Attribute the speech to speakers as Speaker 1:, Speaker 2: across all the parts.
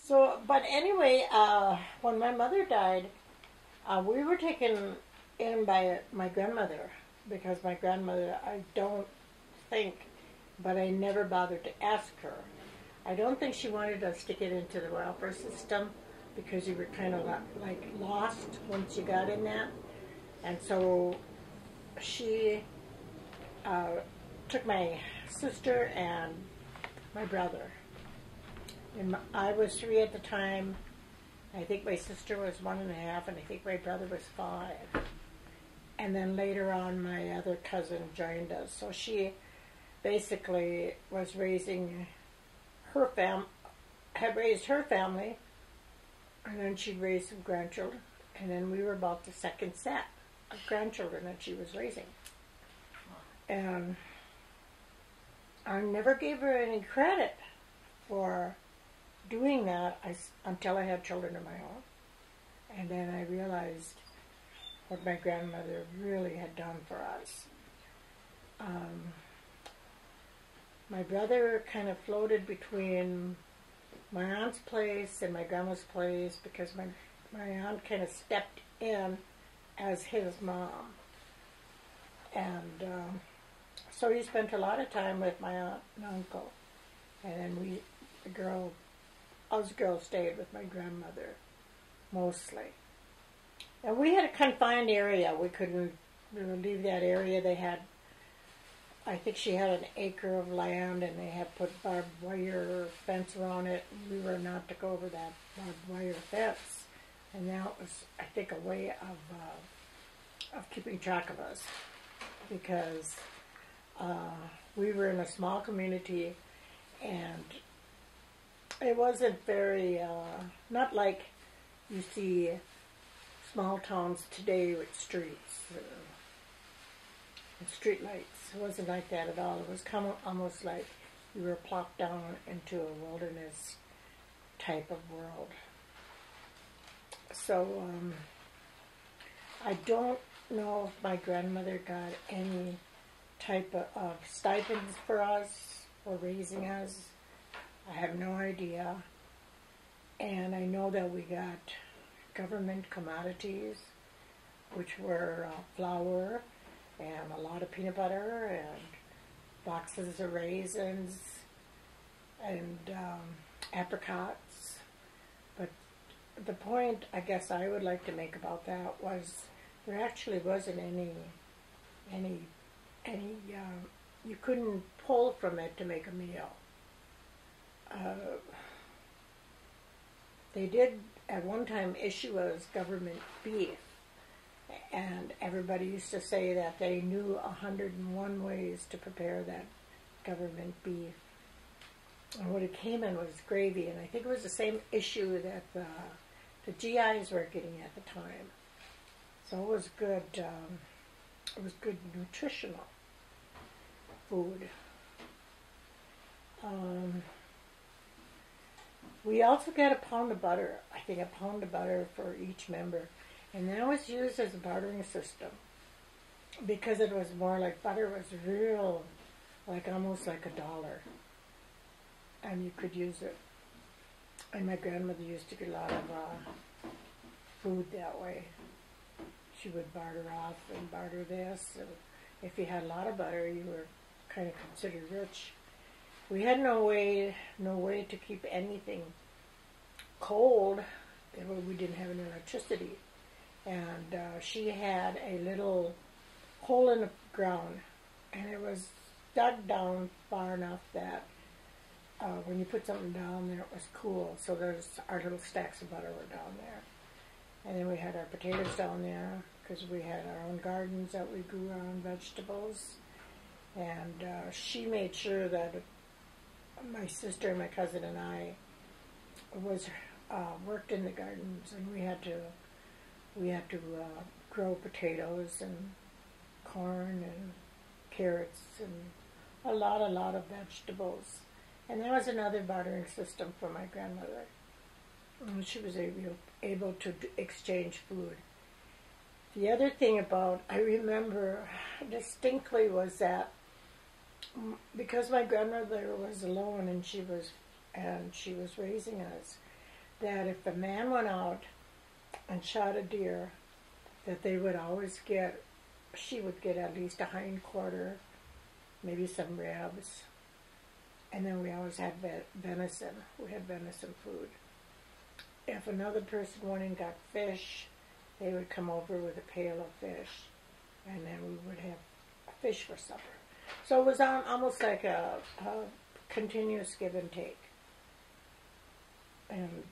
Speaker 1: So, but anyway, when my mother died, we were taken in by my grandmother because my grandmother, I don't think, but I never bothered to ask her. I don't think she wanted us to get into the welfare system because you were kind of like lost once you got in that. And so she took my sister and my brother. And I was 3 at the time. I think my sister was 1.5, and I think my brother was 5. And then later on, my other cousin joined us. So she basically was raising had raised her family, and then she raised some grandchildren. And then we were about the second set of grandchildren that she was raising. And I never gave her any credit for doing that until I had children of my own. And then I realized what my grandmother really had done for us. My brother kind of floated between my aunt's place and my grandma's place because my aunt kind of stepped in as his mom. And so he spent a lot of time with my aunt and uncle. And then us girls stayed with my grandmother, mostly. And we had a confined area. We couldn't leave that area. They had, I think she had an acre of land, and they had put barbed wire fence around it. We were not to go over that barbed wire fence. And that was, I think, a way of keeping track of us, because we were in a small community, and it wasn't very, not like you see small towns today with streets and street lights. It wasn't like that at all. It was almost like you were plopped down into a wilderness type of world. So I don't know if my grandmother got any type of stipends for us for raising us. I have no idea. And I know that we got government commodities, which were flour and a lot of peanut butter and boxes of raisins and apricots. But the point I guess I would like to make about that was there actually wasn't any you couldn't pull from it to make a meal. They did at one time issue us government beef, and everybody used to say that they knew 101 ways to prepare that government beef. And what it came in was gravy, and I think it was the same issue that the GIs were getting at the time. So it was good. It was good nutritional food. We also got a pound of butter. I think a pound of butter for each member, and that was used as a bartering system because it was more like butter was real, like almost like $1, and you could use it. And my grandmother used to get a lot of food that way. She would barter off and barter this. And if you had a lot of butter, you were kind of considered rich. We had no way to keep anything cold. We didn't have any electricity. And she had a little hole in the ground, and it was dug down far enough that when you put something down there, it was cool. So our little stacks of butter were down there. And then we had our potatoes down there because we had our own gardens that we grew our own vegetables. And she made sure that my sister and my cousin and I worked in the gardens, and we had to grow potatoes and corn and carrots and a lot of vegetables. And that was another bartering system for my grandmother. And she was able to exchange food. The other thing I remember distinctly was that because my grandmother was alone and she was raising us, that if the man went out and shot a deer, that they would always get, she would get at least a hind quarter, maybe some ribs, and then we always had venison. We had venison food. If another person went and got fish, they would come over with a pail of fish, and then we would have fish for supper. So it was almost like a continuous give and take. And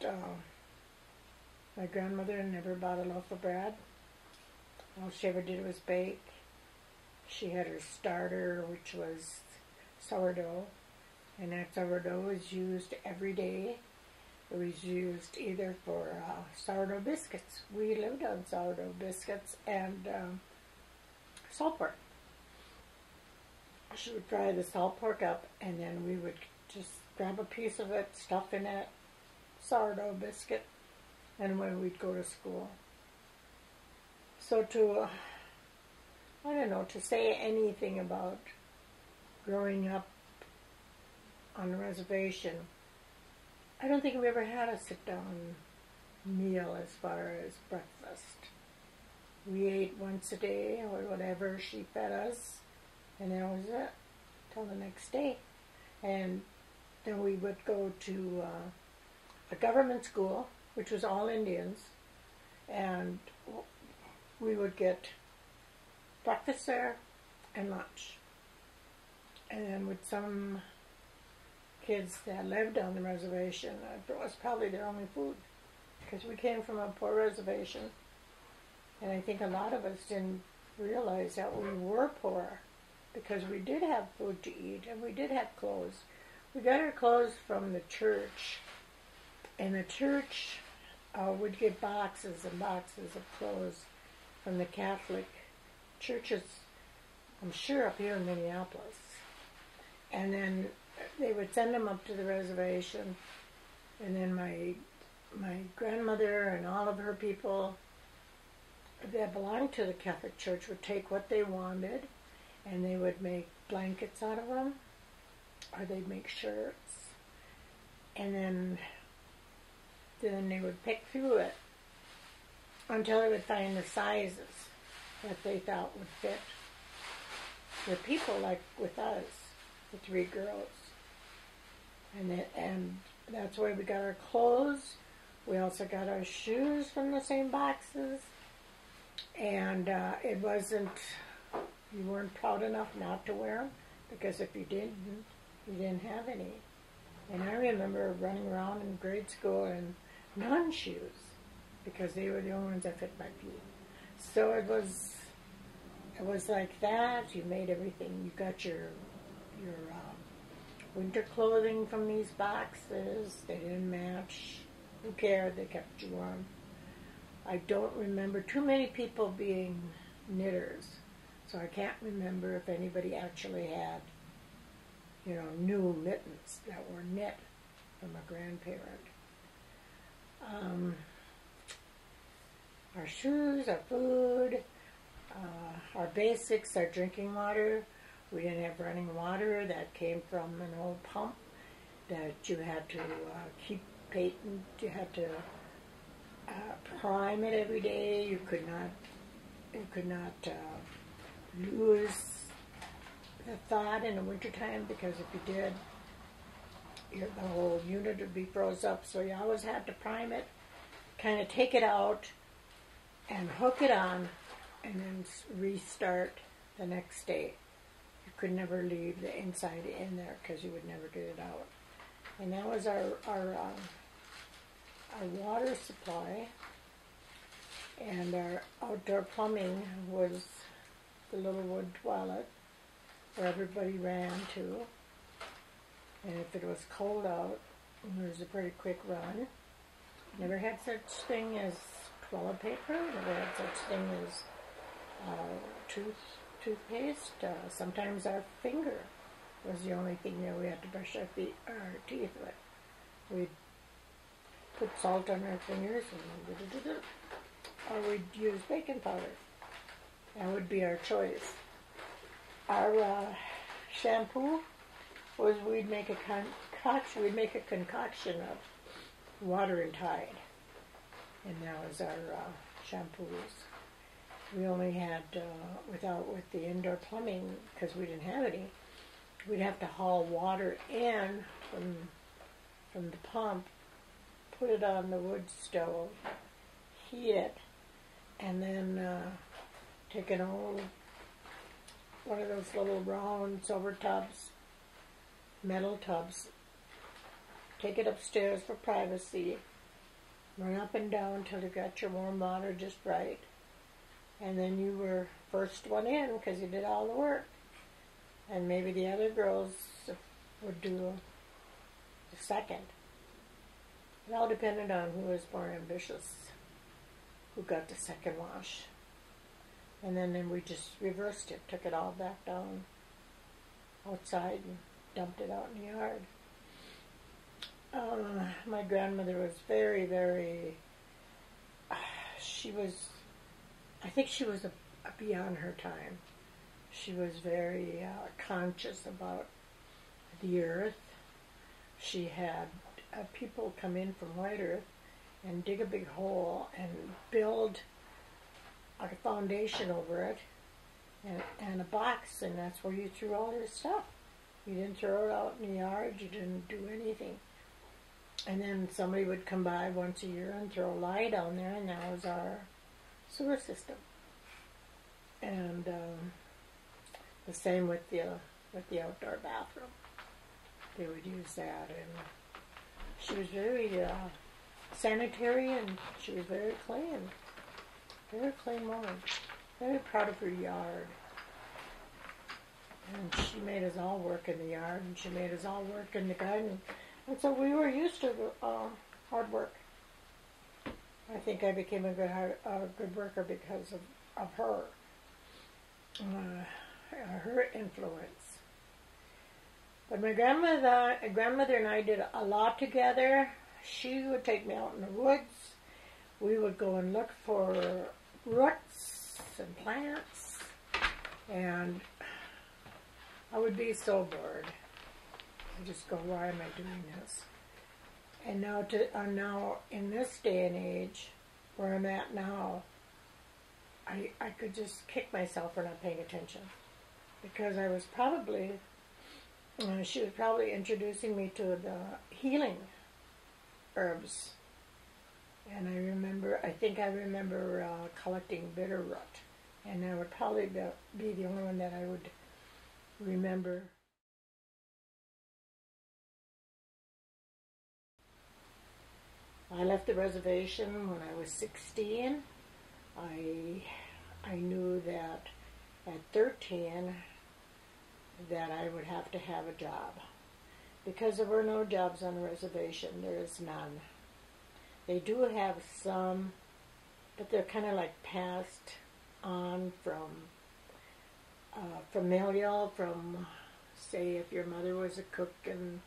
Speaker 1: my grandmother never bought a loaf of bread. All she ever did was bake. She had her starter, which was sourdough, and that sourdough was used every day. It was used either for sourdough biscuits. We lived on sourdough biscuits and salt pork. She would fry the salt pork up, and then we would just grab a piece of it, stuff in that sourdough biscuit, and when we'd go to school. So to say anything about growing up on a reservation, I don't think we ever had a sit-down meal as far as breakfast. We ate once a day or whatever she fed us, and that was it till the next day. And then we would go to a government school, which was all Indians, and we would get breakfast there and lunch. And then with some kids that lived on the reservation, it was probably their only food, because we came from a poor reservation, and I think a lot of us didn't realize that we were poor, because we did have food to eat and we did have clothes. We got our clothes from the church, and the church would get boxes and boxes of clothes from the Catholic churches, I'm sure up here in Minneapolis. And then they would send them up to the reservation, and then my grandmother and all of her people that belonged to the Catholic Church would take what they wanted, and they would make blankets out of them, or they'd make shirts, and then they would pick through it until they would find the sizes that they thought would fit the people, like with us, the three girls. And that's where we got our clothes. We also got our shoes from the same boxes. And it wasn't, you weren't proud enough not to wear them, because if you didn't have any. And I remember running around in grade school in nun shoes, because they were the only ones that fit my feet. So it was like that. You made everything. You got your winter clothing from these boxes. They didn't match. Who cared? They kept you warm. I don't remember too many people being knitters, so I can't remember if anybody actually had, new mittens that were knit from a grandparent. Our shoes, our food, our basics, our drinking water. We didn't have running water. That came from an old pump that you had to keep patent. You had to prime it every day. You could not lose the thought in the wintertime, because if you did, the whole unit would be froze up. So you always had to prime it, kind of take it out, and hook it on, and then restart the next day. You could never leave the inside in there, because you would never get it out. And that was our water supply. And our outdoor plumbing was the little wood toilet where everybody ran to. And if it was cold out, it was a pretty quick run. Never had such thing as toilet paper. Never had such thing as toothpaste. Sometimes our finger was the only thing that we had to brush our teeth with. We'd put salt on our fingers, or we'd use baking powder. That would be our choice. Our shampoo was we'd make a concoction of water and Tide, and that was our shampoos. We only had, with the indoor plumbing, because we didn't have any, we'd have to haul water in from the pump, put it on the wood stove, heat it, and then take an old, one of those little round silver tubs, metal tubs, take it upstairs for privacy, run up and down till you got your warm water just right, and then you were first one in because you did all the work. And maybe the other girls would do the second. It all depended on who was more ambitious, who got the second wash. And then we just reversed it, took it all back down outside and dumped it out in the yard. My grandmother was very, very, I think she was beyond her time. She was very conscious about the earth. She had people come in from White Earth and dig a big hole and build a foundation over it and a box, and that's where you threw all your stuff. You didn't throw it out in the yard. You didn't do anything. And then somebody would come by once a year and throw a lye down there, and that was our sewer system. And the same with the outdoor bathroom. They would use that, and she was very sanitary, and she was very clean woman. Very proud of her yard. And she made us all work in the yard, and she made us all work in the garden. And so we were used to hard work. I think I became a good worker because of her. Her influence. But my grandmother and I did a lot together. She would take me out in the woods. We would go and look for roots and plants, and I would be so bored. I just go, why am I doing this? And now in this day and age, where I'm at now, I could just kick myself for not paying attention, because I was probably, she was probably introducing me to the healing herbs. And I think I remember collecting bitterroot, and that would probably be the only one that I would remember. I left the reservation when I was 16. I knew that at 13 that I would have to have a job, because there were no jobs on the reservation. There is none. They do have some, but they're kind of like passed on from familial, from, say, if your mother was a cook in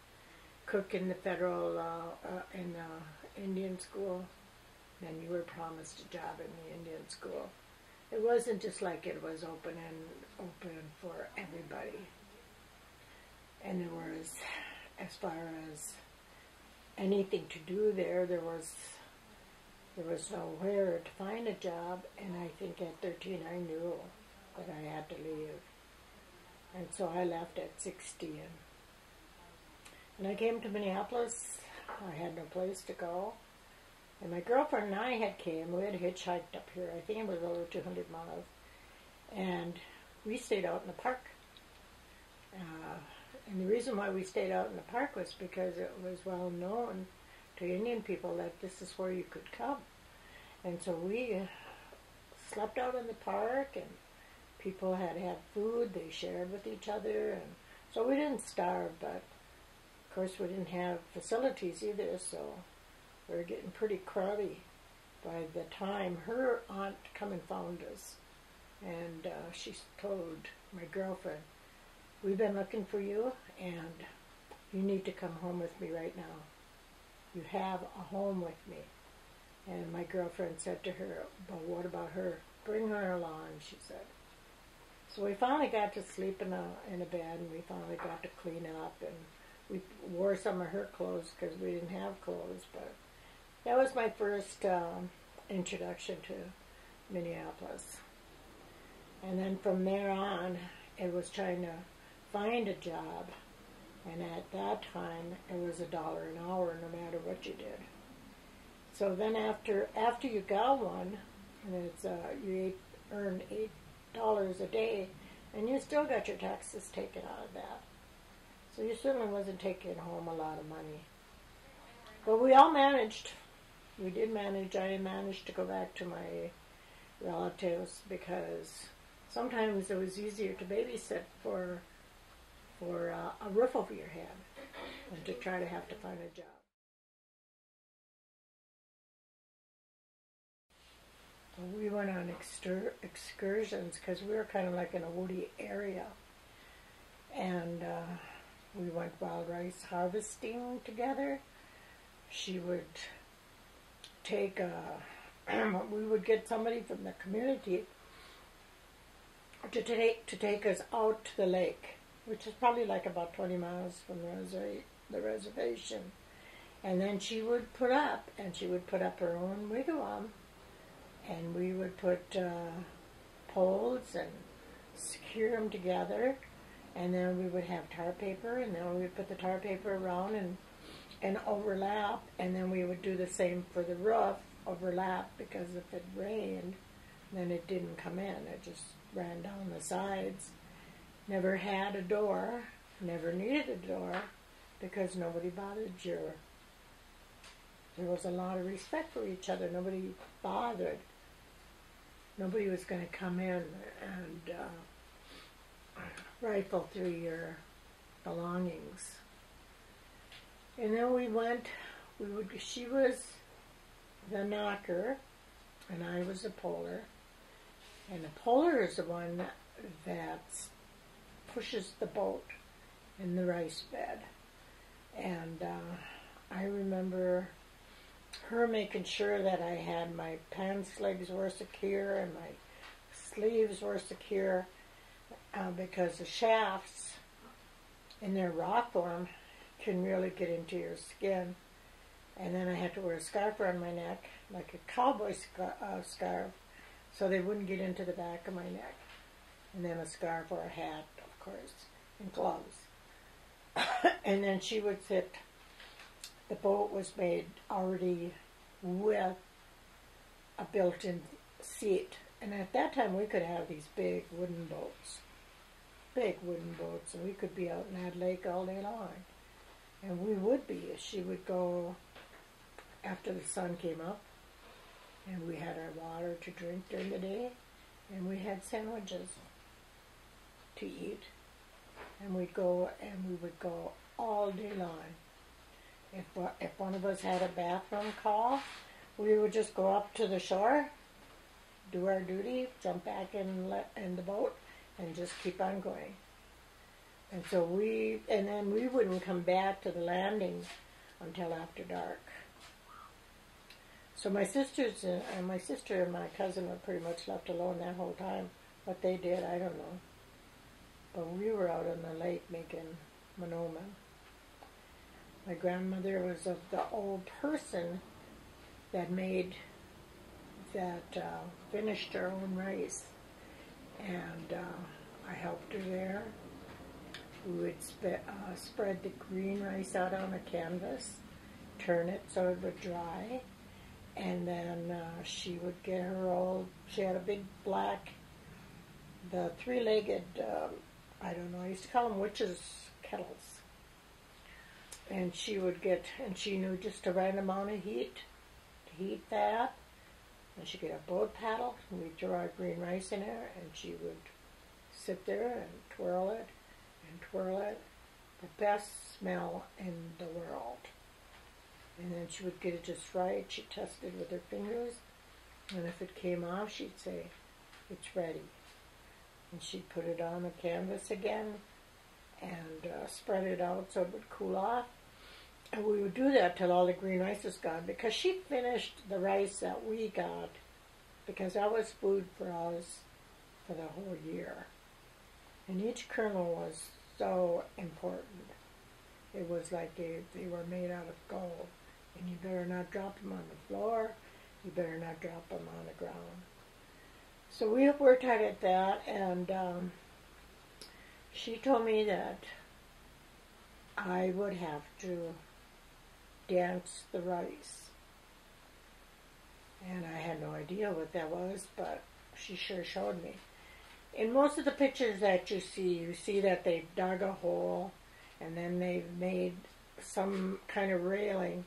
Speaker 1: the federal in Indian school, then you were promised a job in the Indian school. It wasn't just like it was open for everybody. And there was, as far as anything to do there was nowhere to find a job, and I think at 13 I knew that I had to leave. And so I left at 16. And I came to Minneapolis. I had no place to go. And my girlfriend and I had came. We had hitchhiked up here. I think it was over 200 miles. And we stayed out in the park. And the reason why we stayed out in the park was because it was well known to Indian people that this is where you could come. And so we slept out in the park, and people had food they shared with each other, and so we didn't starve, but of course we didn't have facilities either, so we were getting pretty crowded by the time her aunt come and found us. And she told my girlfriend, "We've been looking for you, and you need to come home with me right now. You have a home with me." And my girlfriend said to her, "But what about her? Bring her along," she said. So we finally got to sleep in a bed, and we finally got to clean up, and we wore some of her clothes because we didn't have clothes. But that was my first introduction to Minneapolis. And then from there on, it was trying to find a job. And at that time, it was $1 an hour, no matter what you did. So then after you got one, and it's you earned $8 a day, and you still got your taxes taken out of that. So you certainly wasn't taking home a lot of money. But we all managed. We did manage. I managed to go back to my relatives because sometimes it was easier to babysit for a roof over your head than to try to have to find a job. We went on excursions because we were kind of like in a woody area, and we went wild rice harvesting together. She would take we would get somebody from the community to take us out to the lake, which is probably like about 20 miles from the reservation. And then she would put up her own wigwam, and we would put poles and secure them together, and then we would have tar paper, and then we would put the tar paper around and overlap, and then we would do the same for the roof, overlap, because if it rained, then it didn't come in. It just ran down the sides. Never had a door, never needed a door, because nobody bothered you. There was a lot of respect for each other. Nobody bothered. Nobody was going to come in and rifle through your belongings. And then she was the knocker, and I was the puller. And the puller is the one that pushes the boat in the rice bed. And I remember her making sure that I had my pants legs were secure and my sleeves were secure, because the shafts in their raw form can really get into your skin. And then I had to wear a scarf around my neck, like a cowboy scarf, so they wouldn't get into the back of my neck. And then a scarf or a hat, of course, and gloves. And then she would sit. The boat was made already with a built-in seat. And at that time we could have these big wooden boats. And we could be out in that lake all day long. And we would be. She would go after the sun came up, and we had our water to drink during the day, and we had sandwiches to eat. And we would go all day long. If one of us had a bathroom call, we would just go up to the shore, do our duty, jump back in the boat, and just keep on going. And so then we wouldn't come back to the landing until after dark. So my sister and my cousin were pretty much left alone that whole time. What they did, I don't know. But we were out on the lake making monomen. My grandmother was of the old person that finished her own rice. And I helped her there. We would spread the green rice out on a canvas, turn it so it would dry, and then she would get she had a big black, the three-legged, I used to call them witches' kettles. And she knew just the right amount of heat to heat that. And she'd get a boat paddle, and we'd throw our green rice in there, and she would sit there and twirl it, the best smell in the world. And then she would get it just right. She'd test it with her fingers, and if it came off, she'd say, "It's ready." And she'd put it on the canvas again and spread it out so it would cool off. And we would do that till all the green rice was gone, because she finished the rice that we got, because that was food for us for the whole year. And each kernel was so important. It was like they were made out of gold. And you better not drop them on the floor. You better not drop them on the ground. So we worked hard at that, and she told me that I would have to dance the rice. And I had no idea what that was, but she sure showed me. In most of the pictures that you see that they've dug a hole, and then they've made some kind of railing,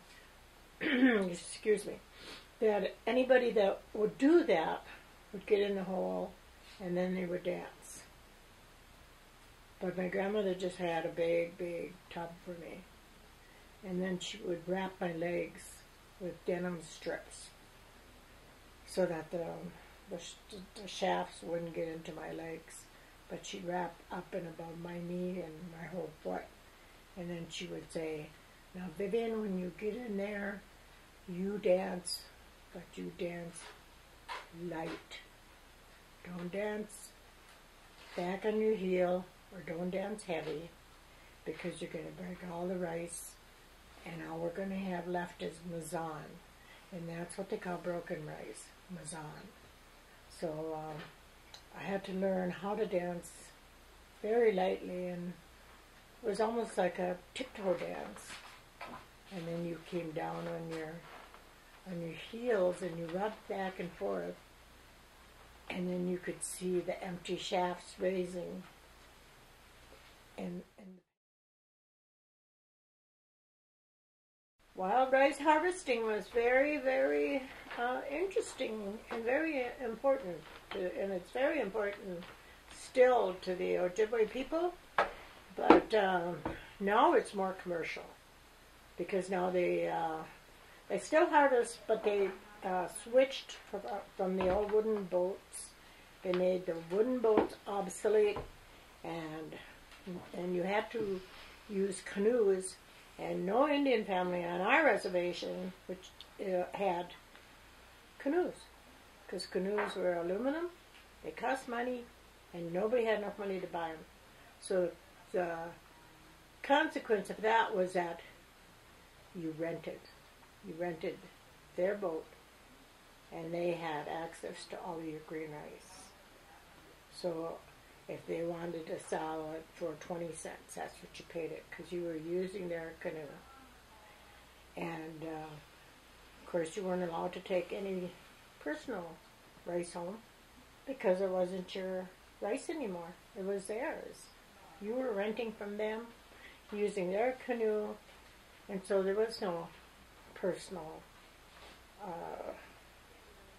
Speaker 1: excuse me, that anybody that would do that would get in the hole, and then they would dance. But my grandmother just had a big, big tub for me. And then she would wrap my legs with denim strips so that the shafts wouldn't get into my legs. But she'd wrap up and above my knee and my whole foot. And then she would say, "Now, Vivian, when you get in there, you dance, but you dance light. Don't dance back on your heel, or don't dance heavy, because you're going to break all the rice, and all we're going to have left is mazan." And that's what they call broken rice, mazan. So I had to learn how to dance very lightly, and it was almost like a tiptoe dance. And then you came down on your heels, and you rubbed back and forth, and then you could see the empty shafts raising. And wild rice harvesting was very, very interesting and very important. And it's very important still to the Ojibwe people. But now it's more commercial, because now they still harvest, but they switched from the old wooden boats. They made the wooden boats obsolete, and you had to use canoes. And no Indian family on our reservation which had canoes, because canoes were aluminum, they cost money, and nobody had enough money to buy them. So the consequence of that was that you rented their boat, and they had access to all your green rice. So if they wanted to sell it for 20 cents, that's what you paid it, because you were using their canoe. And of course you weren't allowed to take any personal rice home, because it wasn't your rice anymore. It was theirs. You were renting from them, using their canoe, and so there was no personal,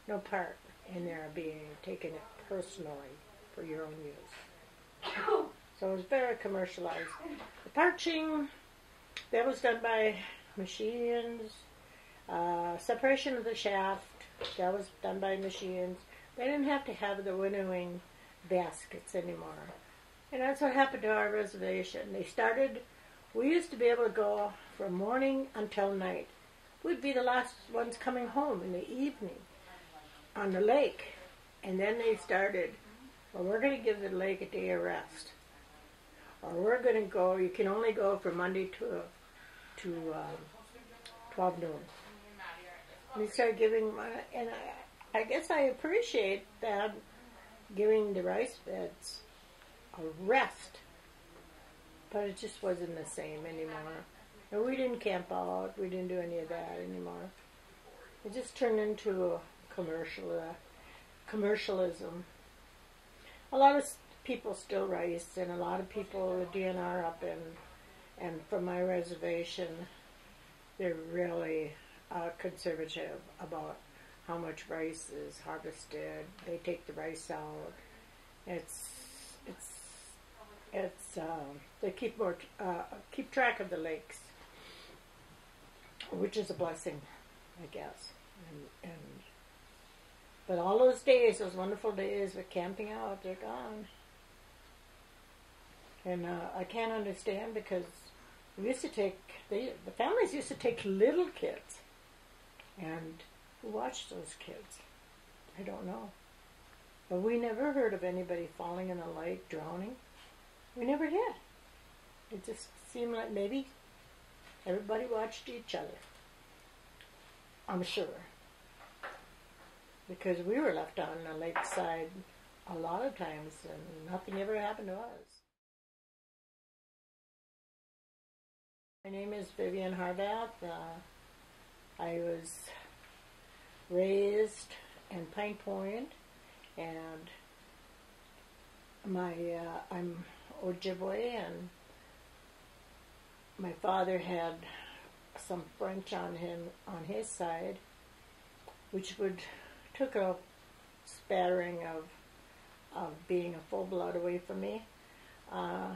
Speaker 1: no part in there being taken it personally for your own use. So it was very commercialized. The parching, that was done by machines. Separation of the shaft, that was done by machines. They didn't have to have the winnowing baskets anymore. And that's what happened to our reservation. We used to be able to go from morning until night. We'd be the last ones coming home in the evening on the lake. And then they started, well, we're going to give the lake a day of rest. Or we're going to go, you can only go from Monday to 12 noon. And they started giving, and I guess I appreciate that, giving the rice beds a rest. But it just wasn't the same anymore. And we didn't camp out, we didn't do any of that anymore. It just turned into commercialism. A lot of people still rice, and a lot of people with DNR up and from my reservation, they're really conservative about how much rice is harvested. They take the rice out. They keep track of the lakes, which is a blessing, I guess. But all those days, those wonderful days with camping out, they're gone. And I can't understand, because we used to take, the families used to take little kids. And who watched those kids? I don't know. But we never heard of anybody falling in a lake, drowning. We never did. It just seemed like maybe everybody watched each other. I'm sure. Because we were left on the lakeside a lot of times and nothing ever happened to us. My name is Vee Harvath. I was raised in Pine Point, and I'm Ojibwe, and my father had some French on his side, which took a spattering of being a full blood away from me. I'm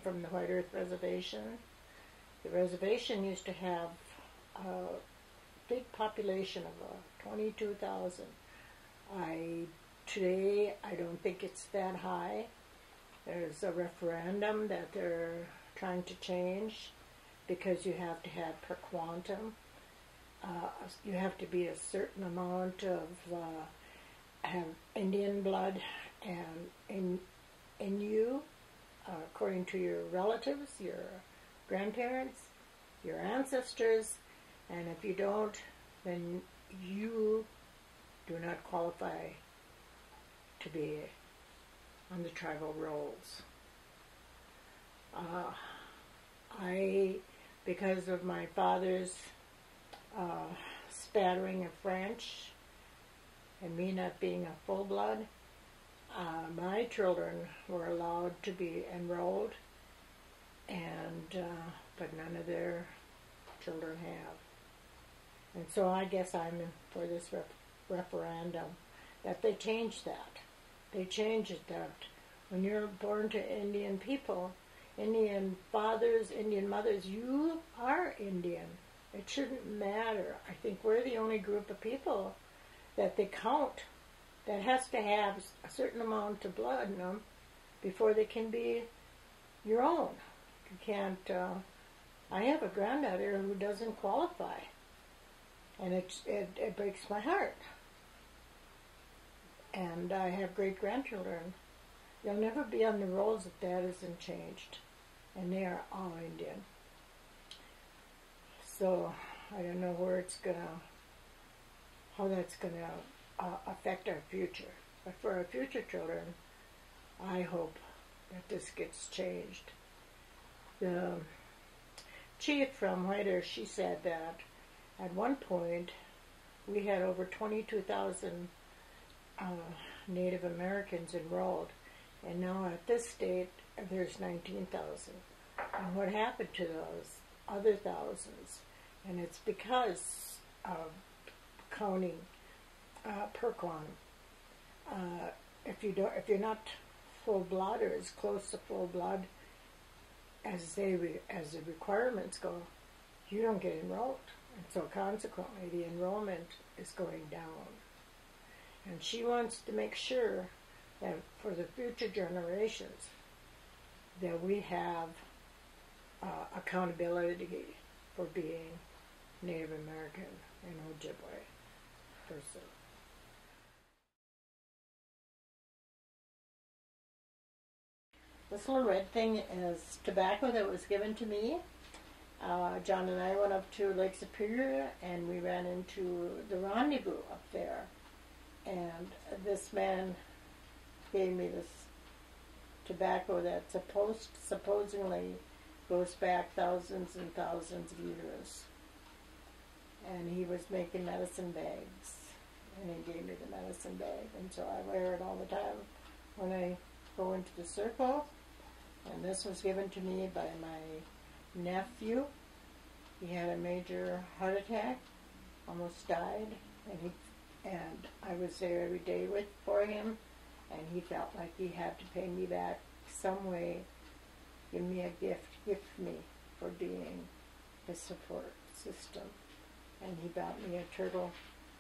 Speaker 1: from the White Earth Reservation. The reservation used to have a big population of 22,000. Today, I don't think it's that high. There's a referendum that they're trying to change because you have to have per quantum. You have to be a certain amount of have Indian blood and in you, according to your relatives, your grandparents, your ancestors, and if you don't, then you do not qualify to be on the tribal rolls. Because of my father's spattering of French and me not being a full blood, my children were allowed to be enrolled, and but none of their children have. And so I guess I'm for this referendum that they change that. They change it that when you're born to Indian people, Indian fathers, Indian mothers, you are Indian. It shouldn't matter. I think we're the only group of people that they count that has to have a certain amount of blood in them before they can be your own. You can't. I have a granddaughter who doesn't qualify, and it breaks my heart. And I have great grandchildren. They'll never be on the rolls if that isn't changed, and they are all Indian. So I don't know how that's gonna affect our future. But for our future children, I hope that this gets changed. The chief from White Earth, she said that at one point we had over 22,000 Native Americans enrolled, and now at this state there's 19,000. And what happened to those other thousands? And it's because of counting per quantum. If you're not full blood or as close to full blood as the requirements go, you don't get enrolled, and so consequently the enrollment is going down. And she wants to make sure that for the future generations that we have accountability for being Native American and Ojibwe person. This little red thing is tobacco that was given to me. John and I went up to Lake Superior and we ran into the rendezvous up there. And this man gave me this tobacco that supposedly goes back thousands and thousands of years. And he was making medicine bags. And he gave me the medicine bag. And so I wear it all the time when I go into the circle. And this was given to me by my nephew. He had a major heart attack, almost died, and I was there every day for him, and he felt like he had to pay me back some way, give me a gift me for being his support system. And he bought me a turtle,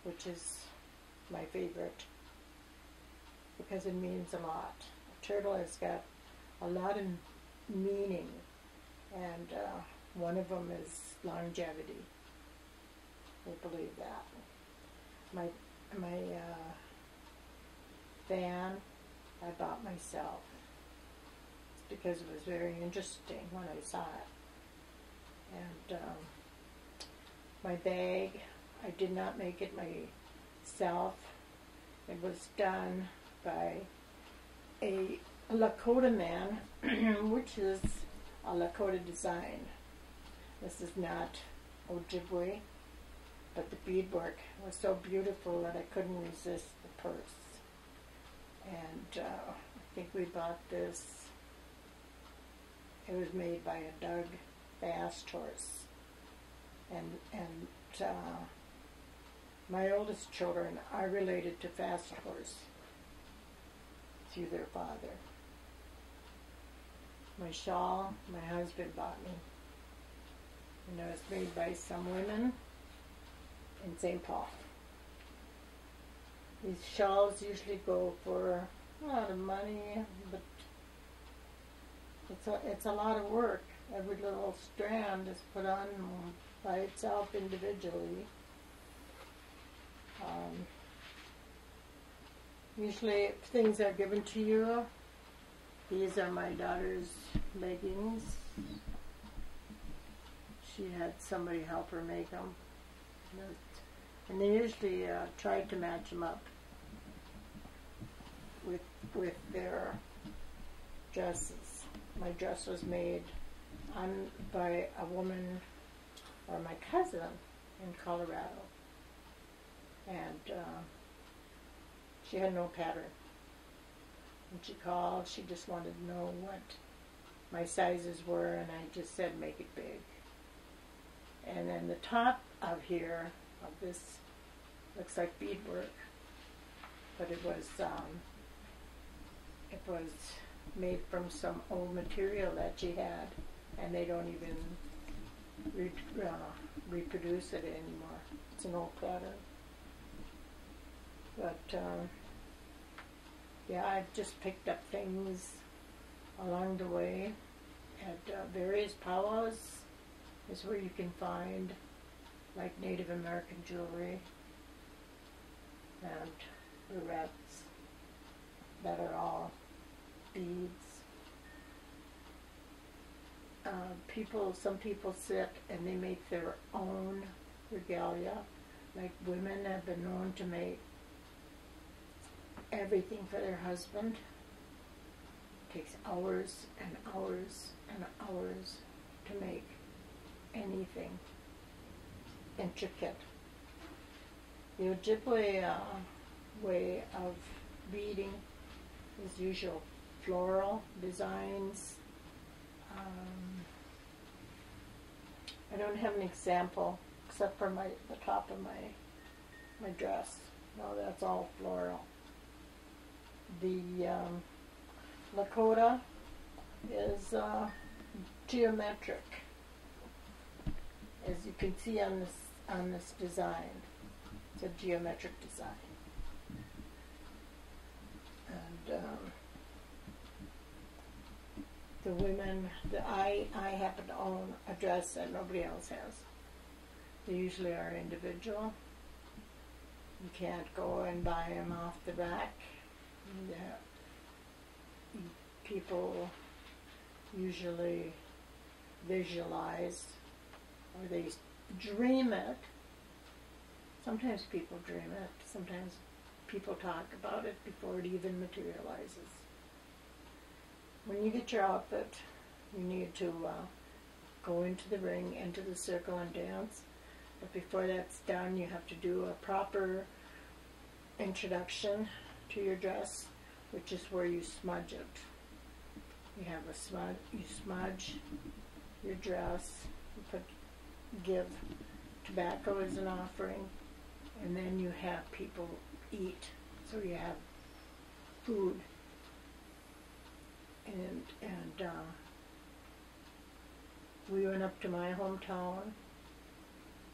Speaker 1: which is my favorite, because it means a lot. A turtle has got a lot of meaning, and one of them is longevity. I believe that. My fan I bought myself. It's because it was very interesting when I saw it. And my bag I did not make it myself. It was done by a Lakota man, which is a Lakota design. This is not Ojibwe, but the beadwork was so beautiful that I couldn't resist the purse. And I think we bought this. It was made by a Doug Fast horse. And my oldest children are related to Fast horse through their father. My shawl, my husband bought me. And it was made by some women in St. Paul. These shawls usually go for a lot of money, but it's a lot of work. Every little strand is put on by itself individually. Usually things are given to you. These are my daughter's leggings. She had somebody help her make them. And they usually try to match them up with their dresses. My dress was made by a woman, or my cousin, in Colorado. And she had no pattern. When she called, she just wanted to know what my sizes were, and I just said, make it big. And then the top of here, of this, looks like beadwork, but it was made from some old material that she had, and they don't even reproduce it anymore. It's an old pattern. But yeah, I've just picked up things along the way at various powwows. Is where you can find like Native American jewelry and barrettes that are all beads. Some people sit and they make their own regalia. Like women have been known to make everything for their husband. It takes hours and hours and hours to make anything intricate. The Ojibwe way of beading is usual floral designs. I don't have an example except for the top of my dress. No, that's all floral. The Lakota is geometric, as you can see on this design. It's a geometric design. And the women, I happen to own a dress that nobody else has. They usually are individual. You can't go and buy them off the rack. People usually visualize, or they dream it. Sometimes people dream it. Sometimes people talk about it before it even materializes. When you get your outfit, you need to go into the ring, into the circle, and dance. But before that's done, you have to do a proper introduction to your dress, which is where you smudge it. You have a smudge. You smudge your dress. You give tobacco as an offering, and then you have people eat. So you have food. And we went up to my hometown,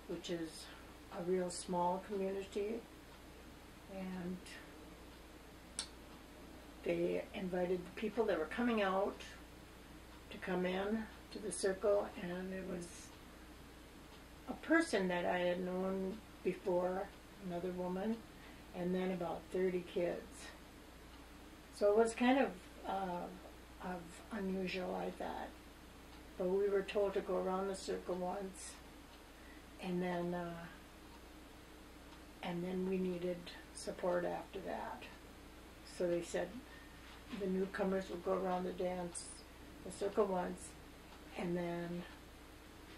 Speaker 1: which is a real small community, and they invited the people that were coming out to come in to the circle, and it was a person that I had known before, another woman, and then about 30 kids. So it was kind of unusual, I thought. But we were told to go around the circle once, and then and then we needed support after that. So they said the newcomers would go around the dance, the circle once, and then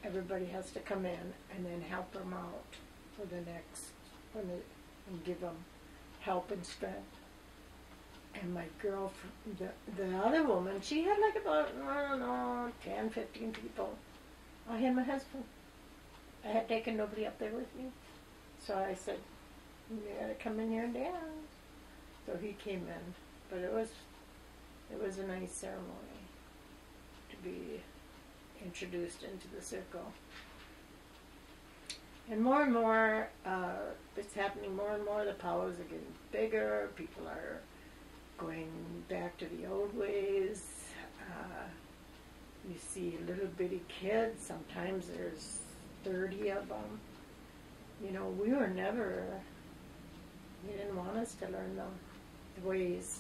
Speaker 1: everybody has to come in and then help them out for the next, and give them help and strength. And my girlfriend, the other woman, she had like about, I don't know, 10, 15 people. I had my husband. I had taken nobody up there with me. So I said, you gotta come in here and dance. So he came in. But it was a nice ceremony to be introduced into the circle. And more, it's happening more and more. The powwows are getting bigger. People are going back to the old ways. You see little bitty kids. Sometimes there's 30 of them. You know, we didn't want us to learn the ways.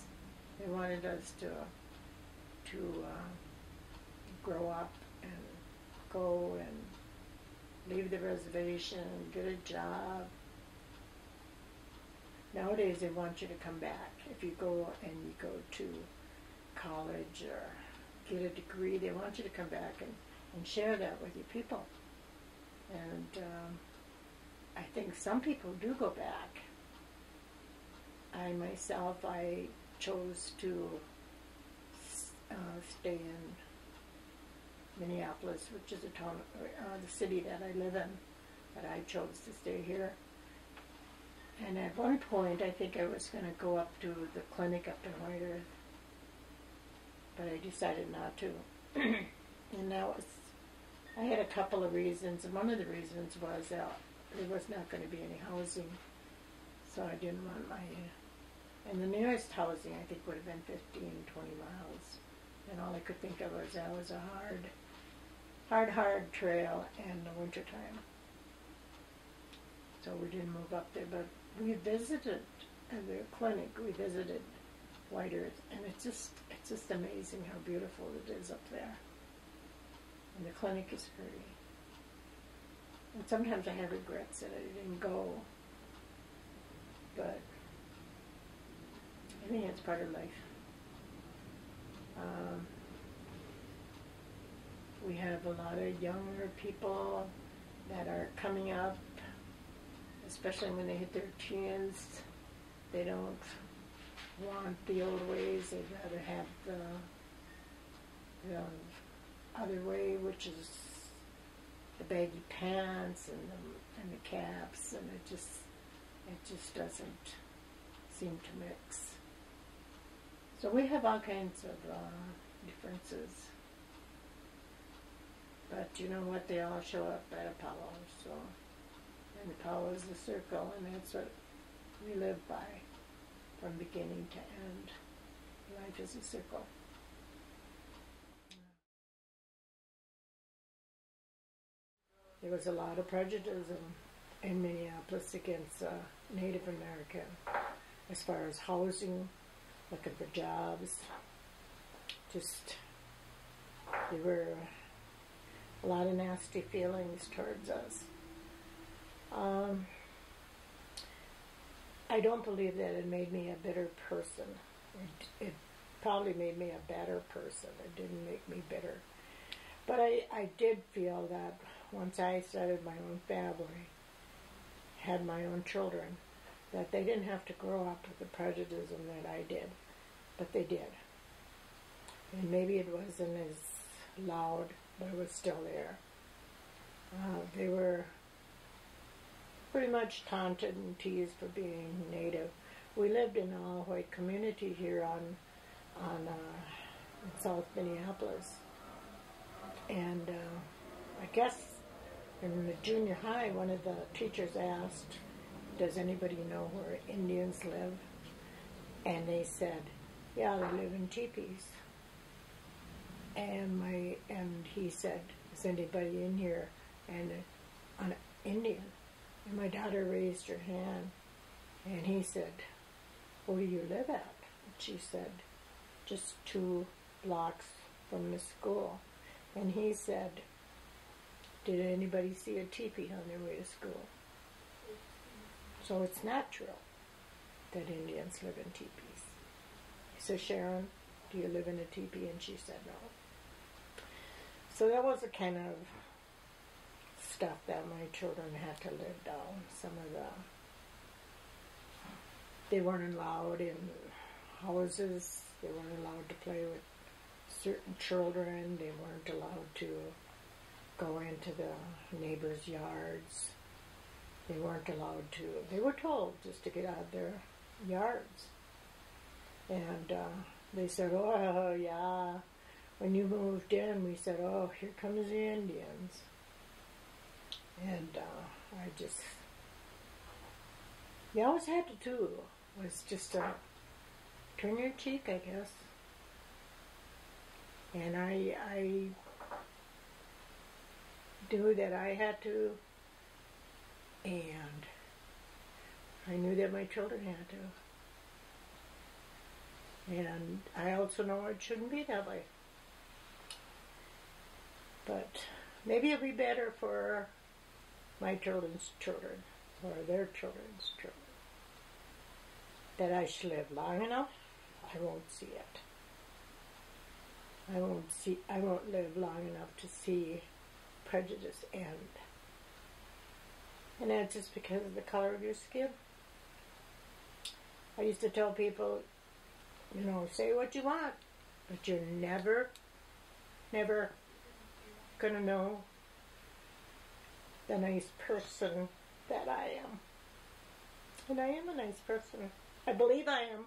Speaker 1: They wanted us to grow up and go and leave the reservation, get a job. Nowadays they want you to come back. If you go and you go to college or get a degree, they want you to come back and share that with your people. And I think some people do go back. I myself, I chose to stay in Minneapolis, which is a town, the city that I live in, but I chose to stay here. And at one point, I think I was going to go up to the clinic up in White Earth, but I decided not to. And I had a couple of reasons, and one of the reasons was that there was not going to be any housing, so I didn't want and the nearest housing I think would have been 15, 20 miles, and all I could think of was that was a hard trail in the wintertime. So we didn't move up there, but we visited the clinic, we visited White Earth, and it's just amazing how beautiful it is up there. And the clinic is pretty. And sometimes I have regrets that I didn't go, but I think it's part of life. We have a lot of younger people that are coming up, especially when they hit their teens. They don't want the old ways. They'd rather have the other way, which is the baggy pants and the caps, and it just doesn't seem to mix. So we have all kinds of differences. But you know what? They all show up at a powwow. So, and the powwow is the circle, and that's what we live by from beginning to end. Life is a circle. There was a lot of prejudice in Minneapolis against Native American as far as housing, looking for jobs. There were a lot of nasty feelings towards us. I don't believe that it made me a bitter person. It probably made me a better person. It didn't make me bitter. But I did feel that once I started my own family, had my own children, that they didn't have to grow up with the prejudice that I did, but they did. And maybe it wasn't as loud, but it was still there. They were pretty much taunted and teased for being Native. We lived in an all-white community here in South Minneapolis. And I guess in the junior high, one of the teachers asked, does anybody know where Indians live? And they said, yeah, they live in teepees. And he said, is anybody in here and an Indian? And my daughter raised her hand, and he said, where do you live at? And she said, just 2 blocks from the school. And he said, did anybody see a teepee on their way to school? So it's natural that Indians live in teepees. I said, Sharon, do you live in a teepee? And she said no. So that was the kind of stuff that my children had to live down. They weren't allowed in houses. They weren't allowed to play with certain children. They weren't allowed to go into the neighbors' yards. They weren't allowed to. They were told just to get out of their yards. And they said, oh, yeah. When you moved in, we said, oh, here comes the Indians. And you always had to do was just turn your cheek, I guess. And I knew that I had to, and I knew that my children had to. And I also know it shouldn't be that way. But maybe it'll be better for my children's children, or their children's children, that I should live long enough. I won't see it. I won't live long enough to see prejudice end. And that's just because of the color of your skin. I used to tell people, say what you want, but you're never gonna know the nice person that I am. And I am a nice person. I believe I am.